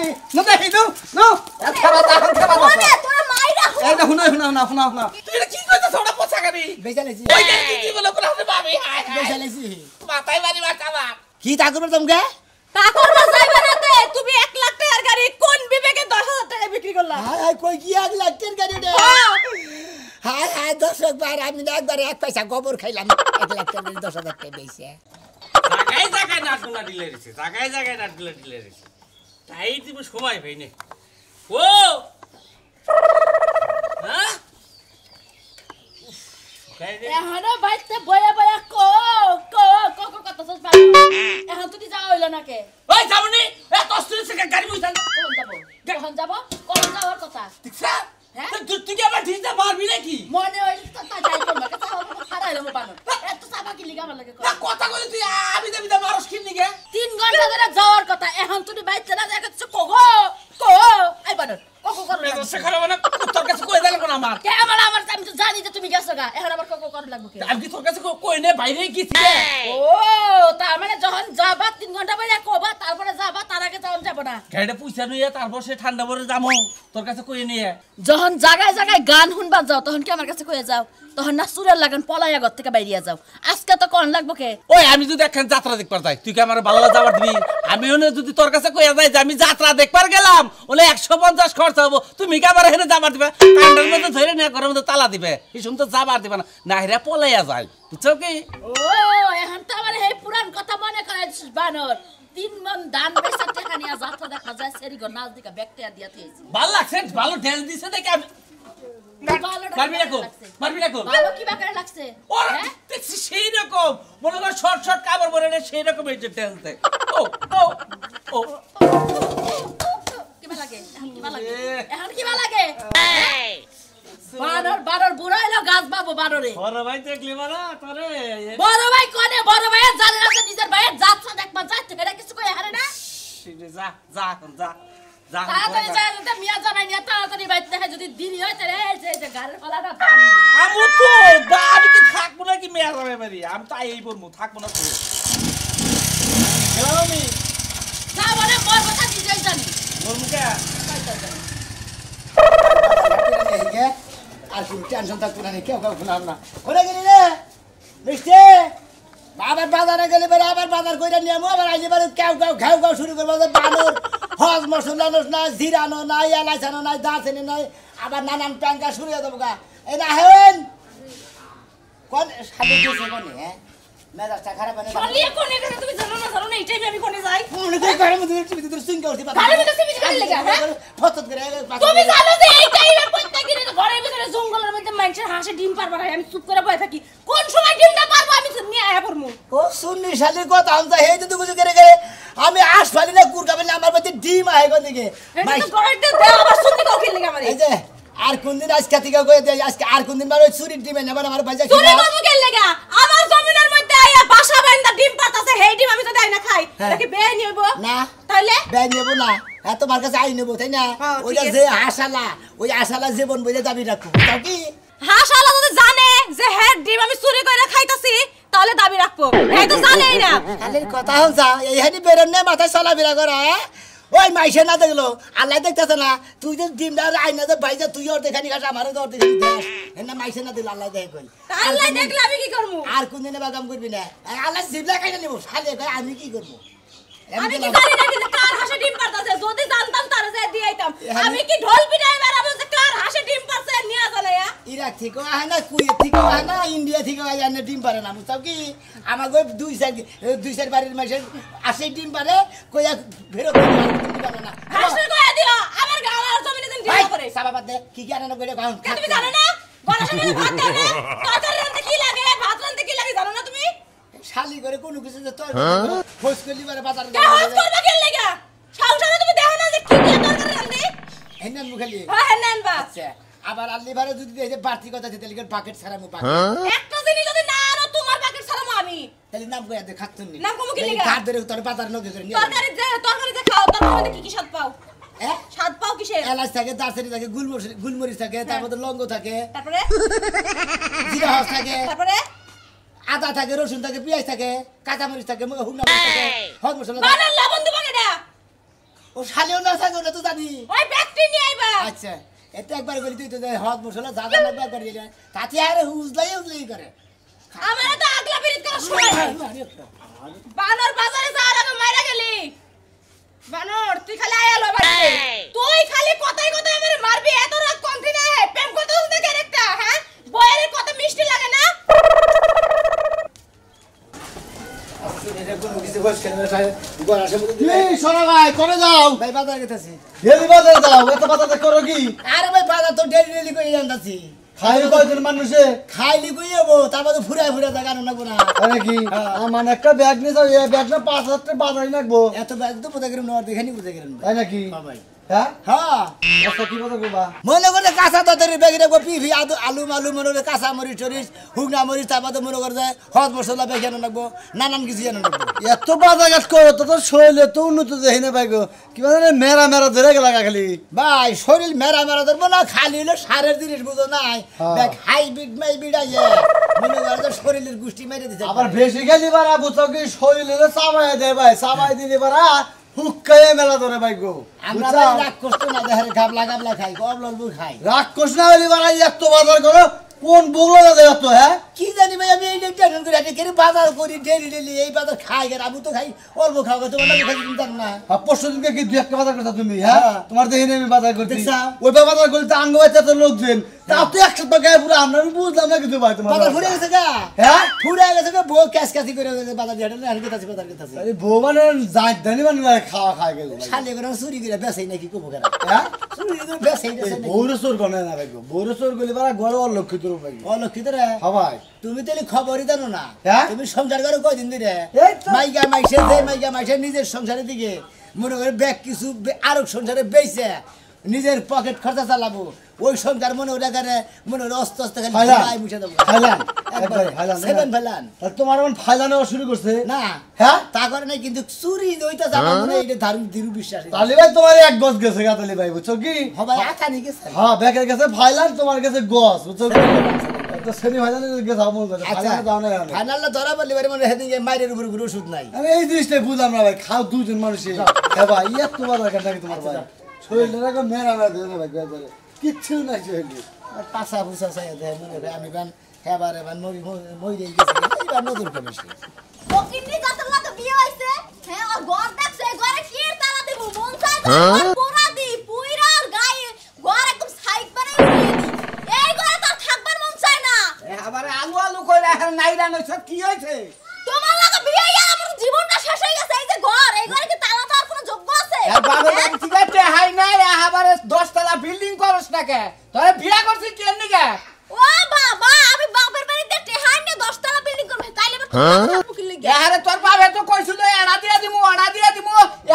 নি না দেখি দাও নো খাবা খাবা ওরে তোরা মাইরা এই না শুনা তুই এটা কি কইছস ওটা পোছাগারি বেজালেছি ওই কি বলে কোন হাতে পাবি হায় বেজালেছি মাথায় বাড়ি মারতাবা কি তা করবে তোমকে তা করবা যাইবা না তে তুমি 1 লাখ টাকার গাড়ি কোন বিবেকে 10,000 টাকা বিক্রি করলা হাই কই কি 1 লাখ টাকার গাড়ি রে হাই দর্শক ভাই আমি না একবার 1 পয়সা গোবর খাইলাম 1 লাখ টাকা 10,000 টাকা বেইছে জায়গায় নাটগুলা দিলে রেছে জায়গায় নাটগুলা দিলে রেছে তাই তুমি সময় পাইনে ও হ্যাঁ এখনো বাইতে বয়া কো কত সস পাই এখন তুই যাও হইল না কে ওই যাবনি এত স্ত্রী থেকে গাড়ি বইতান কোন যাওয়ার কথা দেখছা হ্যাঁ তুই কি আবার ঠিকটা মারবি নাকি মনে হইল তা যাই করবা কে তাও হারাইলো বানো এত সাবা কি লিগা লাগে না কথা কই তুই আমি দেবিদা মারস কি নিগে 3 ঘন্টা ধরে যাওয়ার কথা এখন তুই বাইতে না দেখছ কো আই বানো কো করব তো সেখানে মানে তোর কাছে কই দিল কোন আমার কে আমার আমি তো জানি যে তুমি গেছো গা এখন আবার কো করব লাগবে কে আমি কি তোর কাছে কই নে বাইরে গেছি ও তার মানে যখন যাবা 3 ঘন্টা পরে কোবা তারপরে যাবা তার আগে যাওন যাব না গাড়িটা পয়সা নিয়ে তারপর সে ঠান্ডা পরে যামু তোর কাছে কই নিয়ে যখন জায়গায় গান শুনবা যাও তখন কি আমার কাছে কইয়া যাও তখন না সুরের লাগান পলাইয়া ঘর থেকে বাইরিয়া যাও আজকে তো কোন লাগবো কে ওই আমি যদি একখান যাত্রা দেখবার যাই তুই কি আমার ভালো যাবার দিবি আমি ওনে যদি তোর কাছে কইয়া যাই যে আমি যাত্রা দেখবার গেলাম ওলে 150 খরচ হবো তুমি কি আবার হেনে যাবার দিবে কান্ডার মধ্যে ধরে নিয়ে ঘরের মধ্যে তালা দিবে এই সময় তো যাবার দিবে না না হেরা পলাইয়া যায় বুঝছো কি ও এখন তো আমার এই পুরান কথা মনে করে বানর 3 মন দান বেচা টাকা নিয়া যাত্রা দেখা যায় সেরি ঘর নাচ দিকা ব্যাকটেরিয়া দিয়া দিয়েছি ভালো লাগছে ভালো ড্যান্স দিছে দেখে আমি মারবি না কো ভালো কি বাকারে লাগছে ওরা দেখছি সেই রকম মনে কর শর্ট কাপড় পরে নে সেই রকম এই যে ড্যান্স দেখ ও কি ভালো লাগে এখন কি ভালো লাগে বানর বুড়া হইলো গাছ বাবু বানরে বড় ভাই দেখলি মারা তোরে বড় ভাই কোনে বড় ভাই জানে না যে নিজের ভাইয়ের যাত্রা দেখবা যাচ্ছে এটা কিছু কই হারে না যা তাড়াতাড়ি যা তো মিয়া জামাই নিয়ে তাড়াতাড়ি বাইতে দেখে যদি দিন হয় তাহলে এই যে গাড়ির ফলাটা আমি তো আমি কি থাকবো নাকি মেয়া যাবে বাড়ি আমি তো এই বলবো থাকবো না তো গেলাম আমি যা বলে মোর কথা নিজেই জানি মোর মুখে আর কোন টেনশন থাকতো না কেউ শুনাম না কোনে গেলি রে মিষ্টি আবার বাজারে গেলে আবার বাজার কইরা নিয়ে আবার আইলে ঘাউ শুরু করবো বানর হজ মশলানো নাই জিরানো নাই এলাইচানো নাই দাঁচিনি নাই আবার নানান প্যাঙ্কা শুরু হয়ে দেবো গা এই না হেন কোন সাথে গেছে কোনে হ্যাঁ মেজাজটা খারাপ মানে চলিয়ে কোনে গেছে তুমি জানো না এই টাইমে আমি কোনে যাই কোনে কই ঘরের মধ্যে টিভি তোর সিং করতে পারে ঘরের মধ্যে টিভি চালিয়ে লাগা হ্যাঁ ফতত করে তুমি জানো যে এই টাইমে প্রত্যেকদিন ঘরের ভিতরে জঙ্গলের মধ্যে মানুষের হাসে ডিম পারবা না আমি চুপ করে বসে থাকি কোন সময় ডিমটা পারবো আমি নিয়ে আয়া পড়মু ও শুননি শালির কথা আমি তো হেই যদি কিছু করে গেলে আমি আসফালি না কুরকাবে না আমার মধ্যে ডিম আহে কোন দিকে এটা তো ঘরেতে দে আবার শুনতে কাউ খেলে আমারে এই যে আর কোন দিন আজকে থেকে কই দে আজকে আর কোন দিন মানে চুরির ডিমে নেবার আমার ভাইজা চুরি করব কেন লাগা আমার জমিনের মধ্যে আইয়া বাসা বান্দা ডিম পাতাছে হেই ডিম আমি তো দেই না খাই এটা কি বেআই নিব না তাইলে বেআই নেব না হ্যাঁ তোমার কাছে আই নেব তাই না ওইটা যে হাসালা ওই আশালা জীবন বইলে দাবি রাখো তাও কি হাসালা যদি জানে যে হেড ডিম আমি চুরি করে খাইতাছি তাহলে দাবি রাখবো এই তো জানেই না খালির কথা হলছা এই হানি বেরন নে মাথায় চলা বিরা করা ওই মাইসে না দেখলো আল্লাহ দেখতেছে না তুই যে ডিমটা আইনা যে বাইজা তুই ওর দেখানি খাস আমারও তোর দেখানি দেখ এনা মাইসে না দিল আল্লাহ দেখে কই আল্লাহ দেখলে আমি কি করব আর কোন দিনে বাগাম করবি না আল্লাহ জিবলা খাইনা নিব শালে কই আমি কি করব আমি কি জানি না কিন্তু কার হাসে ডিম পারতাছে যদি জানতাম তারে যে দিয়াইতাম আমি কি ঢোল পিটাই বেরাবো যে কার হাসে ডিম পারছে নিয়া জানায়া ইরাক থেকে আয় না কুয়েত থেকে আয় না ইন্ডিয়া থেকে আয় না ডিম পারে না বুঝতাম কি আমাকে দুই চার বাড়ির মাসে আসে ডিম পারে কইয়া ফেরত দিবে না হাসে কইয়া দিও আমার গাওয়ার জমিনে দিন ডিম করে সাবা বাদ দে কি কি আনা কইরা খাও তুমি জানো না বড় সময় ভাত দেয় না তরকারি রান্না কি লাগে ভাত রান্না কি লাগে জানো না তুমি শালি করে কোনো কিছু যে তোর খোঁজ করলি পারে বাজার কে খোঁজ করবা কি লাগা সংসারে তুমি দেখো না যে কি কি তরকারি রান্না হেনান মুখালি হ্যাঁ হেনান বা আচ্ছা আবার আল্লি বারে যদি এই যে বাড়তি কথা দিতে লিখে বাকেট ছাড়া মু বাকেট একটা জিনিস যদি না আনো তোমার বাকেট ছাড়ামু আমি তাহলে নাম কইয়া দে খাতুন নি নাম কমু কি লাগা কার ধরে তোর বাজার নগে করে নিয়ে তরকারি যে খাও তার মধ্যে কি কি স্বাদ পাও হ্যাঁ স্বাদ পাও কিসের এলাচ থাকে দারচিনি থাকে গুলমরিচ থাকে তারপরে লঙ্গ থাকে তারপরে জিরা হস থাকে তারপরে আদা থাকে রসুন থাকে পেঁয়াজ থাকে কাঁচা মরিচ থাকে হুন্না মরিচ থাকে হলুদ মশলা থাকে বানান লবণ দিব কেডা ও শালিও না থাকে ওটা তো জানি। ওই ব্যাগটি নিয়ে আইবা। আচ্ছা এটা একবার বলি তুই তো হদ মশলা যা যা লাগবে একবার দিলে তাতে আর উজলাই করে। আমারে তো আগলা বিরিত করা সময় নাই। বানর বাজারে যাওয়ার আগে মাইরা গেলি। বানর তুই খালি আয়ালো বাড়িতে। তুই খালি কথাই কথাই আমারে মারবি, এত রাগ কমতি না হে। প্রেম করতে হস দেখে একটা, হ্যাঁ? বয়ের কত মিষ্টি লাগে না? এটা কোন কিছু বস কেন গড় আসে বলে এই সোনা ভাই করে যাও ভাই বাজার গেতাছি। ডেলি বাজার যাও এত বাজার করো কি আরে ভাই বাজার তো ডেলি করে জানতাছি। খাই কয়জন মানুষে খাইলি কই যাবো তারপর তো ফুরায় ফুরায় জায়গা না কোনা। আরে কি আমার একটা ব্যাগ নিয়ে যাও এই ব্যাগটা 5000 টাকা বাজারে রাখবো এত ব্যাগ তো বোঝা গেলাম না দেখেনি বোঝা গেলাম তাই নাকি হ্যাঁ ভাই হ্যাঁ হ্যাঁ আচ্ছা কি কথা কইবা মনে করে কাঁচা তরকারি ব্যাগে রাখবো পিফি আলু মালু মনে করে কাঁচা মরিচ টরিচ হুগনা মরিচ তারপর মনে করে যায় হদ মশলা ব্যাগে আনো রাখবো নানান কিছু আনো রাখবো। এত বাজার ঘাট করো তো শরীরে তো উন্নত দেখি না ভাই গো কি মানে মেরা মেরা ধরে গেল খালি ভাই শরীর মেরা মেরা ধরবো না খালি হলো সারের জিনিস বুঝো নাই দেখ হাইব্রিড মাইব্রিড আইয়ে মনে করে যে শরীরের গুষ্টি মেরে দিচ্ছে আবার বেশি খেলি বারা বুঝছো কি শরীরে চাবাই দেয় ভাই চাবাই দিলে বারা হুক্কায়ে মেলা ধরে ভাই গো আমরা ভাই রাগ করতো না দেহের গাবলা গাবলা খাই কম ললবু খাই রাক্ষস না হইলে বারা এত বাজার করো কোন বগলো না এত হ্যাঁ কি জানি ভাই আমি এই টেনশন করে আছি কেন বাজার করি ডেলি এই বাজার খাই আর আমি তো খাই অল্প খাওয়া তোমার লাগে খাই চিন্তা না। পরশু দিনকে কি দুই একটা বাজার করতা তুমি হ্যাঁ তোমার দেখি আমি বাজার করতে দেখছা? ওই বাজার করতে আঙ্গ বাচ্চা তো লোকজন তাও তো 100 টাকা পুরো আমরা বুঝলাম না কিছু ভাই তোমার বাজার ফুরে গেছে গা হ্যাঁ ফুরে গেছে গা বউ ক্যাশ ক্যাশি করে গেছে বাজার দিয়ে আর গেতাছি বাজার গেতাছি আরে বউ মানে যাই জানি মানে খাওয়া খাই গেল শালি করে চুরি করে বেচাই নাকি কবো কেন হ্যাঁ চুরি করে বেচাই দেছে নাকি বউরে চোর করে না ভাই গো বউরে চোর গলি বারা গড় অলক্ষিত ভাই অলক্ষিত রে হ্যাঁ ভাই তুমি তাহলে খবরই জানো না হ্যাঁ? তুমি সংসার করো কয়দিন ধরে এই তো। মাইকা মাইসে নিজের সংসারের দিকে মনে করে ব্যাগ কিছু আরো সংসারে বেচে নিজের পকেট খরচা চালাবো ওই সংসার মনে করে মনে করে অস্ত অস্ত খালি ধুলাই মুছে দেবো সেভেন ফেলান তোমার এখন ফায়দা নেওয়া শুরু করছে না হ্যাঁ তা করে নাই কিন্তু চুরি ওইটা জানা মনে হয় এটা ধারু ধীরু বিশ্বাস তালি ভাই তোমার এক গজ গেছে গা তালি ভাই বুঝছো কি সবাই আখা নিয়ে গেছে হ্যাঁ ব্যাকের কাছে ফাইলান তোমার কাছে গজ বুঝছো কি তো সেমি ফাইলান গেছে আমল করে আচ্ছা ফাইলান দাও না ফাইনালটা ধরা পড়লে বাড়ি মনে হেদিকে মাইরের উপর ঘুরে ওষুধ নাই আমি এই জিনিসটাই বুঝলাম না ভাই খাও দুজন মানুষই হ্যাঁ ভাই এত তোমার দরকার নাকি তোমার ভাই শরীরটা এরকম মেরা মেরা ধরে ভাই একবারে কিচ্ছু নাই শরীরে পাশা ফুসা চাই দেয় মনে হয় আমি বান হেবার এবার মই দিয়ে গেছি এইবার নতুন করেছি ফকিন্নি জাতের লাগে বিয়ে হইছে, হ্যাঁ? আর ঘর দেখছে, এই ঘরে কি এর তালা দিব? মন চায় না, ঘর পোড়া দি, পুইরা আর গায়ে ঘর একদম সাইড বানাই উড়িয়ে দি। এই ঘরে তো আর থাকবার মন চায় না। আবার আলু আলু কইরা এখন নাইরা নইছ কি হইছে? তোমার লাগে বিয়ে হইয়া আমার জীবনটা শেষ হয়ে গেছে। এই যে ঘর, এই ঘরে কি তালা দেওয়ার কোনো যোগ্য আছে? আর বাবা বাড়ি থেকে টেহাই নাই আবারে 10 তলা বিল্ডিং করছ না কে? তোরে বিয়া করছিস কেন নিগা? ও বাবা, আমি বাপের বাড়িতে টেহাই নিয়ে 10 তলা বিল্ডিং করব। তাইলে এবার মুকিল লাগি। এহারে তোর বাবা তো কইছিল এড়া দিয়া দিমু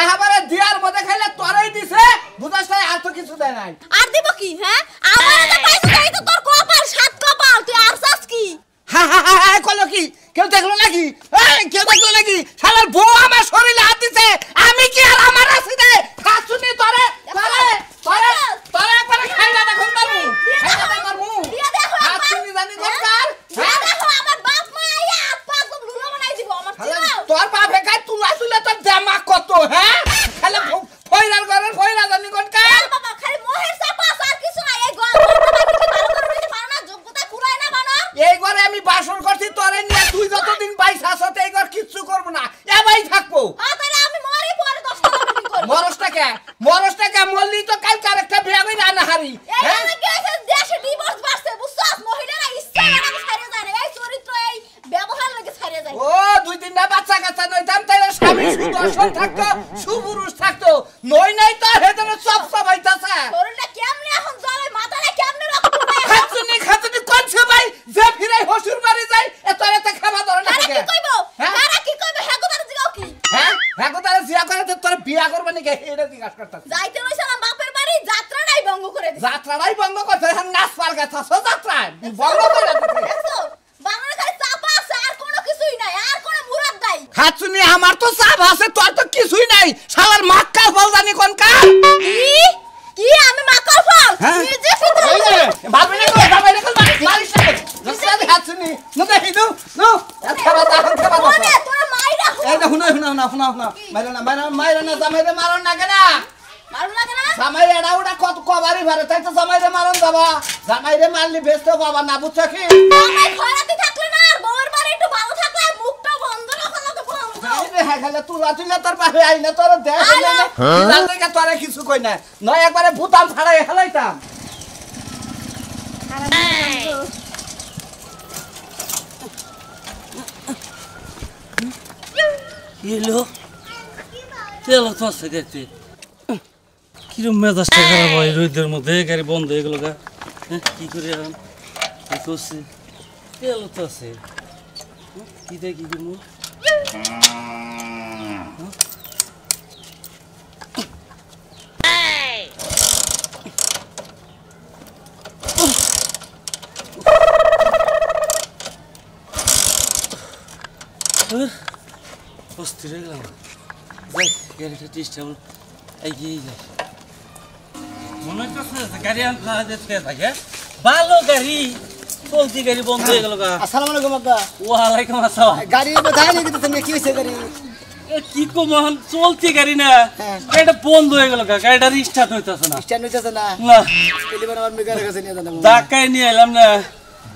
এহাবারে দিয়ার মধ্যে খাইলে তোরই দিছে বুঝাস না আর তো কিছু দেয় নাই। আর দিব কি, হ্যাঁ? আমার তো পাইছো তাই তো তোর কপাল, সাত কপাল, তুই আর চাস কি? হা হা হা হা কলো কি কেউ দেখলো নাকি এই কেউ দেখলো নাকি শালার বউ আমার শরীরে হাত দিছে আমি কি আর আমার আছে রে খাসুনি তোরে একবার খাইলা দেখুন মারমু খাইলা মারমু দিয়া দেখো আমার খাসুনি জানি দরকার দিয়া দেখো আমার বাপ মা আইয়া হাত পা একদম লুলো বানাই দিব আমার চিনাও। তোর বাপে কাই তুলা তোর জামা কত হ্যাঁ খালি ফয়রার ঘরের ফয়রা জানি কোন কা বাবা খালি মোহের চাপা আর কিছু নাই। এই ঘরটা কি ভালো করে নিতে পারো না? যোগ্যতা কুলায় না বানা। এই ঘরে আমি বাসন করছি তোরে নিয়ে তুই যতদিন বাইস আসতে এই ঘর কিচ্ছু করব না এবাই থাকবো। তাহলে আমি মরি পরে 10 টাকা বিক্রি করব। মরসটাকে মরলি তো কাল আরেকটা বিয়া কই না হারি এই আমি গেছে দেশে ডিভোর্স বাড়ছে বুঝছস? মহিলারা ইচ্ছা করে ছাড়ে যায় না। এই চরিত্র এই ব্যবহার লাগে ছাড়ে যায়। ও দুই তিনটা বাচ্চা কাচ্চা নইতাম তাইলে স্বামী সুদর্শন থাকতো সুপুরুষ থাকতো নই নাই তো হেদনে সব হইতাছে শরীরটা কেমনে এখন জ্বলে, মাথাটা কেমনে রক্ত পড়ে। খাতুনি কোনছে ভাই যে ফিরে হসুর বাড়ি যায় এত খাওয়া ধরে না তারা কি কইবো? তারা কি কইবো? হ্যাঁ গো তারা জিগাও কি? হ্যাঁ গো তারা জিয়া করে তোর বিয়া করবে নাকি এটা জিজ্ঞাসা করতাছে যাইতে রইছিলাম বাপের বাড়ি, যাত্রাটাই ভঙ্গ করে দিছে। যাত্রাটাই বন্ধ করছে এখন নাচ পার গেছে যাত্রা বন্ধ করে দিছে দেখছো? বাংলা খালি চাপা আছে, আর কোনো কিছুই নাই, আর কোনো মুরাদ নাই। খাতুনি আমার তো চাপ আছে তোর তো কিছুই নাই শালার মাক্কা ফল জানি কোন কা কি আমি মাকাল ফল হ্যাঁ? নিজে ফিরে এই যে ভাবি না কই মারিস না রাস্তা খাতুনি না দেখিদু নো খাবা তা খাবা ওরে তোর মাইরা এই দেখুন শোনা মাইরা না জামাইরে মারন না কেনা মারুন লাগে না জামাই এড়া ওটা কত কবারই ভারে তাই তো জামাইরে মারন যাবা জামাইরে মারলি বেচতে বাবা না বুঝছ কি আমার ঘরেতে থাকলে না বউর বাড়ি একটু ভালো থাকলে মুখটা বন্ধ রাখা লাগে বন্ধ আরে হ্যাঁ খালে তুলা তোর পাশে আই না তোর দেখ না লাল থেকে তোরে কিছু কই না নয় একবারে ভূতাম ফাড়াই হেলাইতাম এলো তেল তো আছে গাড়িতে কিরম মেজাজটা খারাপ হয় রোদের মধ্যে গাড়ি বন্ধ হয়ে গেল গা কি করে এখন কি করছি তেল তো আছে কি দেয় কি করবো অস্থির হয়ে গেলাম যাই গাড়িটা ডিস্টার্ব এগিয়ে যাই মনে করছে গাড়ি আনতে থাকে ভালো গাড়ি চলতি গাড়ি বন্ধ হয়ে গেল গা আসসালামু আলাইকুম আব্বা ওয়ালাইকুম আসসালাম গাড়ি কোথায় নিয়ে গেছে তুমি কি হইছে গাড়ি এ কি কমন চলতি গাড়ি না হ্যাঁ। গাড়িটা বন্ধ হয়ে গেল গা গাড়িটা স্টার্ট হইতাছে না স্ট্যান্ড হইতেছে না না টেলিফোন আমার মেকারের কাছে নিয়ে জানাবো ধাক্কায় নিয়ে এলাম না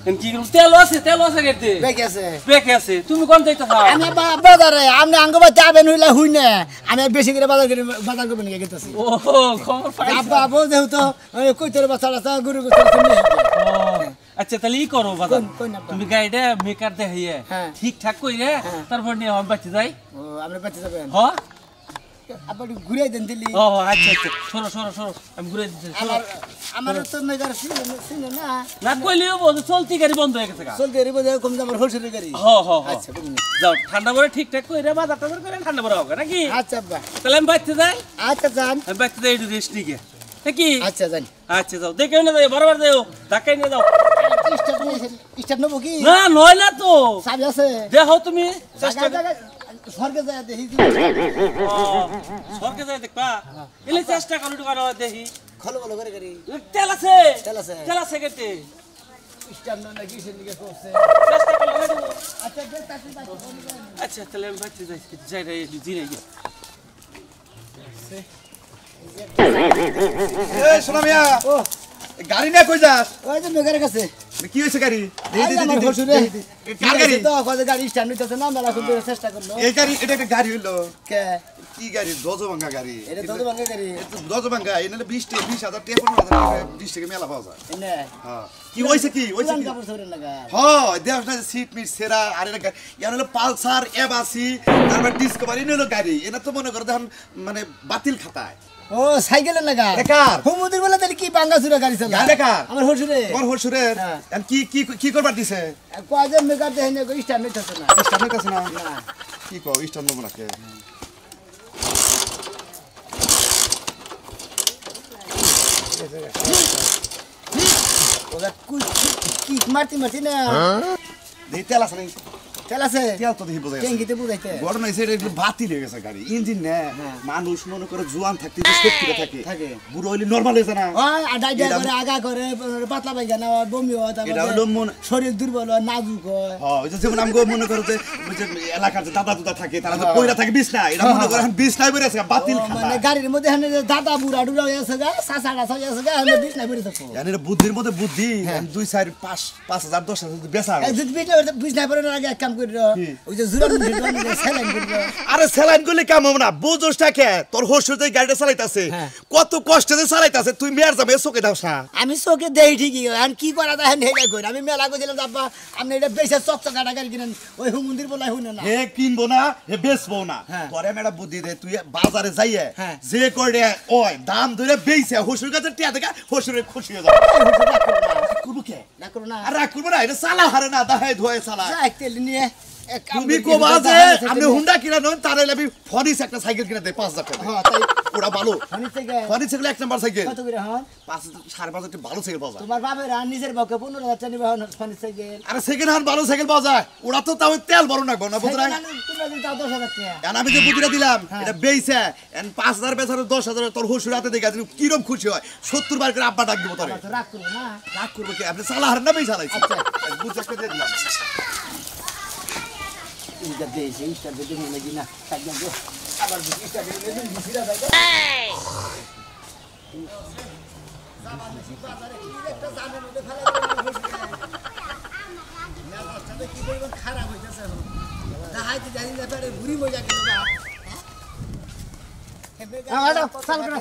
এখন কি করব তেল আছে গাড়িতে বেকে আছে ব্রেকে আছে তুমি কোন যাইতাছ আমি বাজারে আপনি আঙ্গবা যাবেন হইলে হুই না আমি বেশি করে বাজার করবেন নিয়ে গেতেছি ও খবর পাইছি আব্বা আবো যেহেতু কইতরে বাচ্চা আছে গরু গোসল নিয়ে ও, আচ্ছা তাহলে ই করো বাজার কোন আব্বা? তুমি গাড়িটা মেকার দেখাইয়ে হ্যাঁ। ঠিকঠাক কইরে হ্যাঁ। তারপর নিয়ে আমি বাচ্চা যাই ও আপনি বাচ্চা যাবেন হ আব্বা একটু ঘুরে দেন দিল্লি ও আচ্ছা সরো আমি ঘুরে দিচ্ছি আমার তো মেকার চিনে না না কইলেও বলতো চলতি গাড়ি বন্ধ হয়ে গেছে গা চলতে এর বোঝা কম আমার হোলসেলের গাড়ি হ আচ্ছা বুঝলি যাও ঠান্ডা পরে ঠিকঠাক কইরে বাজার টাজার করে ঠান্ডা পরে হবে নাকি আচ্ছা আব্বা তাহলে আমি বাচ্চা যাই আচ্ছা যান আমি বাচ্চা যাই একটু রেস্ট নিকে নাকি আচ্ছা যান আচ্ছা যাও দেখে না যাই বরাবর যাও ধাক্কাই নিয়ে যাও স্টার্ট নেবো কি না নয় না তো চাবি আছে দেখো তুমি চেষ্টা সরকে যায় দেখি সরকে যাই দেখবা এলে চেষ্টা করো একটু করো দেখি খলো খলো করে গাড়ি তেল আছে তেল আছে কেটে স্টার্ট না কি সে দিকে করছে চেষ্টা করো না দেবো। আচ্ছা দেখ তাকি আচ্ছা তাহলে আমি বাচ্চা যাই রে জিরে গিয়ে এই শোনা মিয়া ও গাড়ি নিয়ে কই যাস ওই যে মেকারের কাছে কি হয়েছে গাড়ি আমার শ্বশুরে কার গাড়ি তো কত গাড়ি স্ট্যান্ড নিতেছে না মেলা করতে চেষ্টা করলো এই গাড়ি এটা একটা গাড়ি হইলো কে কি গাড়ি দজভাঙ্গা গাড়ি এটা তো ভাঙে গাড়ি দজভাঙ্গা এনে 20,000 টাকা 20 টাকা মেলা পাওয়া যায় এনে হ্যাঁ কি হইছে কি হইছে পুরান কি কাপড় চোরের লাগা হ্যাঁ দেখ না সিট মিট সেরা আর এটা ইয়ার হলো পালসার এবাসি তারপর ডিসকভারি নিলো গাড়ি এটা তো মনে করো দেখুন মানে বাতিল খাতায় ও সাইকেলের লাগা বেকার। হুমুদির বলে তাহলে কি বাঙ্গা চুরা গাড়ি চালা গাড়ি বেকার। আমার শ্বশুরে তোমার হসুরের হ্যাঁ। কি কি কি করবার দিছে কয়জন মেকার দেখে না স্ট্যান্ড নিতেছে না স্টার্ট হইতাছে না না কি কও স্টার্ট নব নাকি ওরা কি মারতি মারতি না দেখি তেল আছে নাকি তেল আছে তেল তো দেখি বোঝা যাচ্ছে ট্যাঙ্কিতে বুঝাইতে ঘটনা হয়েছে এটা একটু বাতিল হয়ে গেছে গাড়ি ইঞ্জিন না হ্যাঁ। মানুষ মনে করে জোয়ান থাকতে যে শক্তিটা থাকে থাকে। বুড়ো হইলে নরমাল হয়েছে না ওই আডাইডা এটা- করে আগা করে পাতলা পায়খানা হয় বমি হয় এটা হলো তারপরে শরীর দুর্বল হয় নাজুক হয় হ্যাঁ ওই যে যেমন আমি মনে করো যে ওই যে এলাকার যে দাদা দুদা থাকে তারা তো কইরা থাকে বিছনা এটা মনে করে এখন বিছনায় বেড়ে আছে বাতিল ও, খাতা মানে গাড়ির মধ্যে এখানে যে দাদা বুড়া ডুড়া হয়ে আছে গা সাসাড়া সাজা আছে গা আমি বিছ না বেরিয়ে থাকবো জানি এটা বুদ্ধির মধ্যে বুদ্ধি 2-4-5,000 10,000 যদি বেচা হয়। যদি বিছ না বেরোনোর আগে এক কাম করি কি? ওই যে জুরা স্যালাইন করি আরে স্যালাইন গুলি কাম হবে না বুঝোস টাকে তোর হসুর যে গাড়িটা চালাইতাছে হ্যাঁ। কত কষ্টে যে চালাইতাছে তুই মেয়ের যাবে চোখে দাও না আমি চোখে দেই ঠিকই আর কি করা যায় হেলে করি আমি মেলা কইছিলাম আব্বা আপনি এটা বেশি চকচকাটা গাড়ি কিনেন ওই হুমন্দির বলাই শুনে না হে কিনবো না হে বেচবো না হ্যাঁ। তোরে মেয়েটা বুদ্ধি দে তুই বাজারে যাইয়ে হ্যাঁ। যে করে ওই দাম ধরে বেইছে হসুর কাছে টিয়া দেখা হসুরে খুশি হয়ে যাবে করবো কে না করো না আর রাগ করবো না এটা চালা হারে না দাহাই ধোয়ে চালা এক তেল নিয়ে এক কাম তুমি করি, কোবা যে দাদা, আমি দাদা, হুন্ডা কিনা নন তার আমি ফরিস একটা সাইকেল কিনা দেয় 5,000 টাকা হ্যাঁ তাই ওরা ভালো ফোনের থেকে ফরিস সাইকেল 1 নাম্বার সাইকেল কত করে হন 5,500 টাকা ভালো সাইকেল পাওয়া যায় তোমার বাপের আর নিজের বকে 15,000 টাকা নিবে হন ফোনের থেকে আরে সেকেন্ড হ্যান্ড ভালো সাইকেল পাওয়া যায় ওরা তো তাও তেল বড় না না বুঝরা তোমরা যদি তাও 10,000 টাকা এখন আমি যে বুদ্ধিটা দিলাম হ্যাঁ। এটা বেইছে এন 5,000 বেচারে 10,000 তোর হসুর হাতে দেখে তুমি কিরম খুশি হয় 70 বার করে আব্বা ডাক দিব তোরে তো রাগ করবো না রাগ করবো কি আপনি চালা হারেন না বেই চালাইছি আচ্ছা। বুঝতে দিয়ে দিলাম ইটা দেশে স্টার দিতে মনে কি না একদম তো আবার স্টার দিতে দিছিরা ভাই জামানেছি বাজারে কি একটা জানের মধ্যে ফেলা না রাস্তাতে কি পরিমাণ খারাপ হইতাছে এখন দাহাইতে জানি না পারে বুড়ি মজা কেন বা আরে চাল করে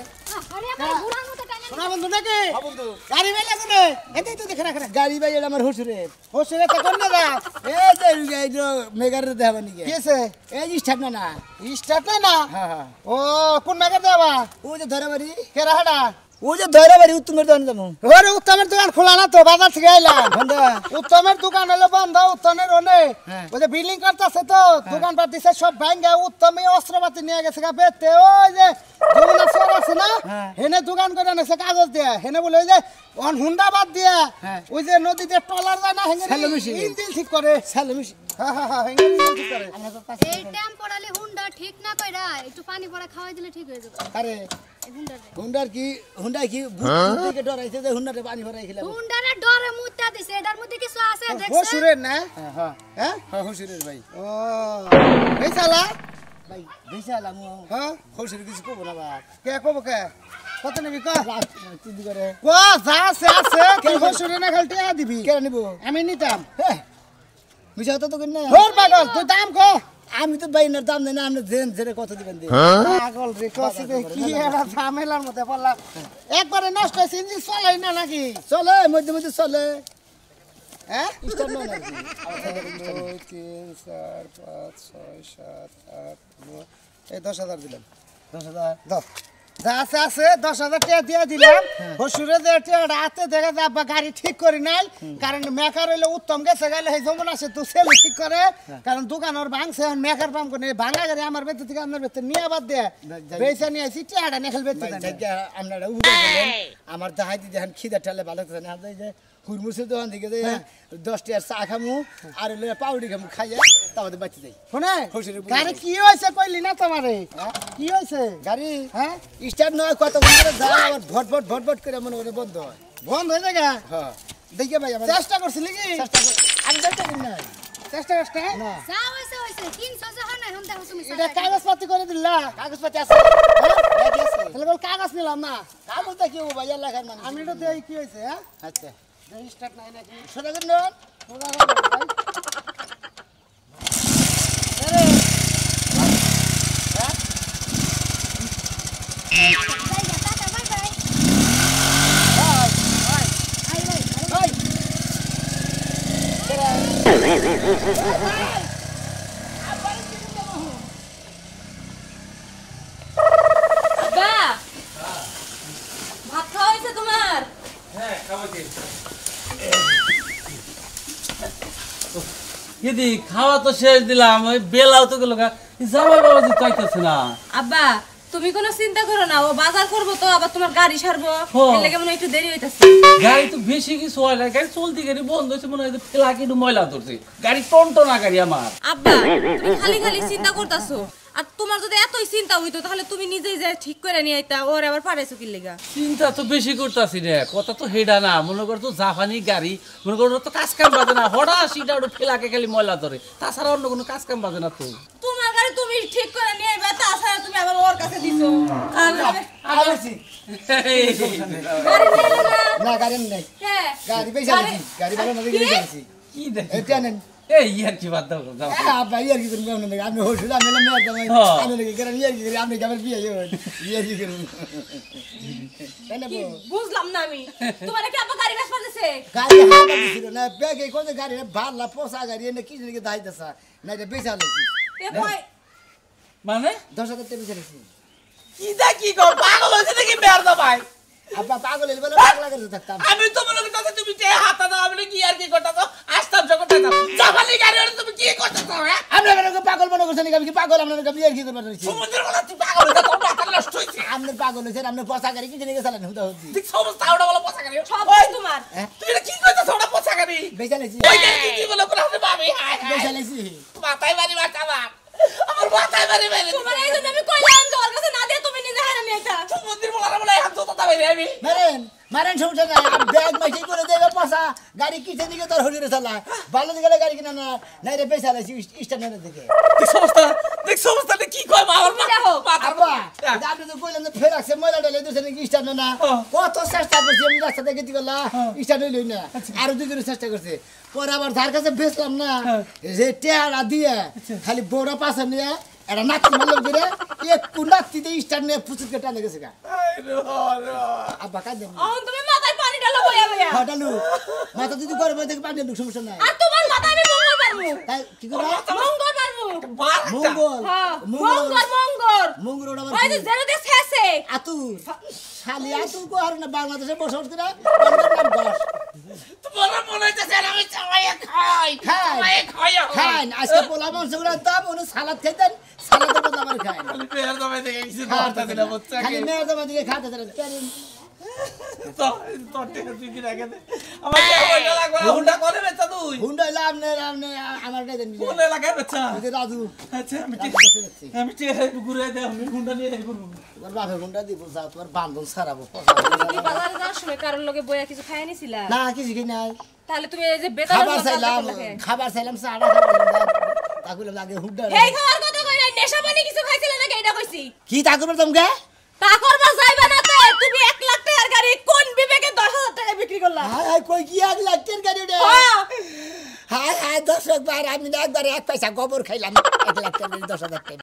আরে আমার বুড়ার মতো টাকা শোনা বন্ধু নাকি হ্যাঁ বন্ধু গাড়ি ভাই লাগনে এতেই তো দেখে রাখা গাড়ি ভাই এলা আমার হুসুরে তো কোন না এই যে মেগার দেবা নি কেছে এই স্টার্ট না না হ্যাঁ ও কোন মেগার দেবা ও যে ধরে বাড়ি কেরা হাডা ও যে ধরে বাড়ি উত্তমের দোকান যাবো ওরে উত্তমের দোকান খোলা না তো বাজার থেকে আইলাম বন্ধ উত্তমের দোকান হলো বন্ধ উত্তমের ওনে ওই যে বিল্ডিং করতেছে তো দোকান পাট দিছে সব ভাঙ্গা উত্তমে অস্ত্রপাতি নিয়ে গেছে গা বেতে ওই যে যমুনা শহর আছে না হেনে দোকান করে নেছে কাগজ দিয়ে হেনে বলে ওই যে অন হুন্ডা বাদ দিয়ে ওই যে নদীতে টলার যায় না হেঙ্গে ইঞ্জিন ঠিক করে সেলমিশি হ্যাঁ হেঙ্গে ইঞ্জিন ঠিক করে এই টাইম পড়ালে হুন্ডা ঠিক না কইরা একটু পানি পড়া খাওয়াই দিলে ঠিক হয়ে যাবে আরে হুন্ডা কি থেকে ডরাইছে যে হুন্ডাতে পানি ভরাই খেলাম হুন্ডারে ডরে মুত্তা দিছে এটার মধ্যে কিছু আছে দেখছেন হুসুরের না হ্যাঁ হুসুরের ভাই ও এই শালা ভাই বেশালাম হ্যাঁ হুসুর কিছু কব না বাপ কে কব কে কত নিবি ক চিন্তা করে কো যা আছে কি হুসুরে না খালি টিয়া দিবি কে নিব আমি নিতাম বুঝা তো কোন না হোর পাগল তুই দাম ক আমি তো বাইনার দাম দেই না আপনি দেন জেরে কত দিবেন দে পাগল রে কসে দে কি এরা ঝামেলার মধ্যে পড়লাম একবারে নষ্ট হইছে ইঞ্জিন চলে না নাকি চলে মধ্যে মধ্যে চলে হ্যাঁ স্টার না নাকি 2 3 4 5 6 7 8 9 এই 10000 দিলাম 10000 দাও যা আছে 10000 টাকা দিয়ে দিলাম হসুরে যে টাকা হাতে দেখে যাবা গাড়ি ঠিক করি নাই কারণ মেকার হইলে উত্তম গেছে গেলে এই যমুনা আছে তো সেল ঠিক করে কারণ দোকানের ভাঙছে মেকার পাম করে ভাঙা গাড়ি আমার বেতে থেকে আপনার বেতে নিয়ে বাদ দে বেচা নিয়ে আসি টাকা নেখাল বেতে আপনারা উঠে গেলেন আমার দাহাই দি দেখেন খিদা ঠালে ভালো থাকে না যাই যে হুরমুসের দোকান থেকে যে 10 টাকার চা খামু আর হইলে পাউডি খামু খাইয়া তারপরে বাঁচি যাই শুনে গাড়ি কি হইছে কইলি না তোমারে কি হইছে গাড়ি হ্যাঁ স্টার্ট নয় কত ঘন্টা যায় আবার ভটভট করে মনে করে বন্ধ হয় বন্ধ হয়ে যায় হ্যাঁ দেখে ভাই আমরা চেষ্টা করছিলি কি আমি চেষ্টা করি না চেষ্টা করছ না যা হইছে 300 যখন না এখন দেখো তুমি এটা কাগজপত্র করে দিলা কাগজপত্র আছে হ্যাঁ তাহলে বল কাগজ নিলাম না কাগজটা কি ও ভাইয়া লেখার মানে আমি তো দেই কি হইছে হ্যাঁ আচ্ছা স্টার্ট নাই নাকি সোজা করে নেন সোজা করে ভাই আরে আব্বা ভাত খাওয়া হয়েছে তোমার হ্যাঁ খাওয়াছি দিদি খাওয়া তো শেষ দিলাম ওই বেলাও তো গেল জামাই বাবাজি চাইতেছে না আব্বা তুমি কোনো চিন্তা করো না ও বাজার করবো তো আবার তোমার গাড়ি সারবো এর লাগে মনে হয় একটু দেরি হইতাছে গাড়ি তো বেশি কিছু হয় না গাড়ি চলতি গাড়ি বন্ধ হয়েছে মনে হয় ফেলা কিন্তু ময়লা ধরছে গাড়ি টনটনা গাড়ি আমার আব্বা তুমি খালি খালি চিন্তা করতাছো আর তোমার যদি এতই চিন্তা হইতো তাহলে তুমি নিজেই যা ঠিক করে নিয়ে আইতা ওর আবার পারাইছো কি লাগা চিন্তা তো বেশি করতেছি রে কথা তো হেডা না মনে করতো জাপানি গাড়ি মনে করো তো কাজ কাম বাজে না হঠাৎ সিটা ওটা ফেলাকে খালি ময়লা ধরে তাছাড়া অন্য কোনো কাজ কাম বাজে না তো তোমার গাড়ি তুমি ঠিক করে নিয়ে আইবা তাছাড়া তুমি আবার ওর কাছে দিছো আছি গাড়ি নিয়ে এলো না না গাড়ি নাই হ্যাঁ গাড়ি পয়সা দিছি গাড়ি ভালো না দিয়ে দিছি কি দেখি এটা নেন এই ইয়ার কি বাদ দাও যাও ভাই আর কি করবেন না আপনি হসুল আমি না মেয়ে জামাই আমি নাকি করেন ইয়ার কি করি আপনি কেমন বিয়ে ইয়ার কি করুন তাই না কি বুঝলাম না আমি তোমার কি আব্বা গাড়ি বেশ পাতেছে গাড়ি হাতা দিছিল না ব্যাগে কোন গাড়ি ভাল্লা পোষা গাড়ি এনে কি জানি দাইতেছা না এটা বেচা লইছি এ কই মানে 10,000 টাকা বেচা লইছি কি দা কি কর পাগল হইছে নাকি মেয়ার দা ভাই আব্বা পাগল হইলে বলে পাগলা করে থাকতাম আমি তো মনে করতেছি তুমি যে হাতা দাও আমি কি আর কি করতেছো আসতাম যখন যাইতাম জাপানি গাড়ি ওরে তুমি কি করতেছো হ্যাঁ আমরা কেন পাগল মনে করছেন আমি কি পাগল আপনার কাছে ইয়ার কি করবার রইছি সমুদ্রের বলা তুই পাগল হইতা তোর মাথা নষ্ট হইছে আপনি পাগল হইছেন আপনি পোষা গাড়ি কি জানি চালান হুদা হচ্ছি ঠিক সমস্ত আউডা বলা পোছা গাড়ি সব তোমার তুই এটা কি করতেছ ওটা পোছা গাড়ি বেচা লইছি ওই গাড়ি কি বলে কোন হাতে পাবি হায় বেচা লইছি মাথায় বাড়ি বাটা আমার মাথায় বাড়ি বাড়ি তোমার এই জন্য আমি কইলাম যে ওর কাছে না দিয়ে তুমি নিজে হারা নিয়ে আইতা সমুদ্রের বলা বলা হাত তো কথা বলি আমি মারেন মারেন সমস্যা নাই আর ব্যাগ মাইসি করে দেবে পয়সা গাড়ি কিসে দিকে তোর হলিরে চালা ভালো দিকে গেলে গাড়ি কিনা না নাই রে পয়সা লাইছি স্ট্যান্ডার্ডের দিকে দেখ সমস্যাটা কি কয় আমার আব্বা আপনি তো কইলেন যে ফের আসছে ময়লা ডালে দুসে নাকি স্ট্যান্ড না কত চেষ্টা করছি আমি রাস্তা থেকে কি করলা স্ট্যান্ড হইলই না আরো দুজনে চেষ্টা করছে পরে আবার যার কাছে বেচলাম না যে টেয়ারা দিয়ে খালি বড় পাশে নিয়ে এটা নাতি মারলাম করে একটু নাতিতে স্ট্যান্ড নিয়ে পুচুকে টানে গেছে গা আব্বা কাজ দেন তুমি মাথায় পানি ঢালো বইয়া বইয়া হটালু মাথা যদি করে বই থেকে পানি ঢালু সমস্যা নাই আর তোমার মাথায় আমি মঙ্গল পারবো তাই কি করে মঙ্গল পারবো মঙ্গল হ্যাঁ মঙ্গল মঙ্গল ওটা ওই যে জেরো দিয়ে শেষে আতু শালি আতু কো আর না বাংলাদেশে বসবাস করে বাংলার নাম বস তোমার মনে হইতেছে আমি চাওয়াইয়া খাই খান আজকে পোলা মাংস গুলো দাম ওনে সালাদ খাইতেন সালাদের বদলে আবার খান খালি পেয়ার জমে দেখে কিছু ধরতে দিনা বাচ্চা খালি মেয়ের দামা দিকে খাতে দেন তো টিকা তুই কি রাখে দে আমার কি হইলা লাগবে হুন্ডা করে বেচা তুই হুন্ডা হইলে আপনি আমার কাছে দেন কোন এলাকায় বেচা ওই যে রাজু আচ্ছা আমি টিকা ঘুরে দে আমি হুন্ডা নিয়ে যাই করব তোমার বাপের হুন্ডা দিব যাও তোমার বান্ধন সারাবো তুমি বাজারে যাওয়ার সময় কারোর লগে বইয়া কিছু খাই নিছিলা না কিছু কি নাই তাহলে তুমি এই যে বেতার খাবার চাইলাম চাড়া খাবার তাগুলো লাগে হুন্ডা এই খাওয়ার কথা কই না নেশা পানি কিছু খাইছিলা নাকি এটা কইছি কি তা করবে তোমকে তা করবা যাইবা না তো তুমি 1 লাখ টাকার গাড়ি কোন বিবেকে 10,000 টাকা বিক্রি করলা হাই হাই কই কি 1 লাখ টাকার গাড়ি রে হাই হাই 10 বার আমি একবারে 1 পয়সা গোবর খাইলাম 1 লাখ টাকা 10,000 টাকা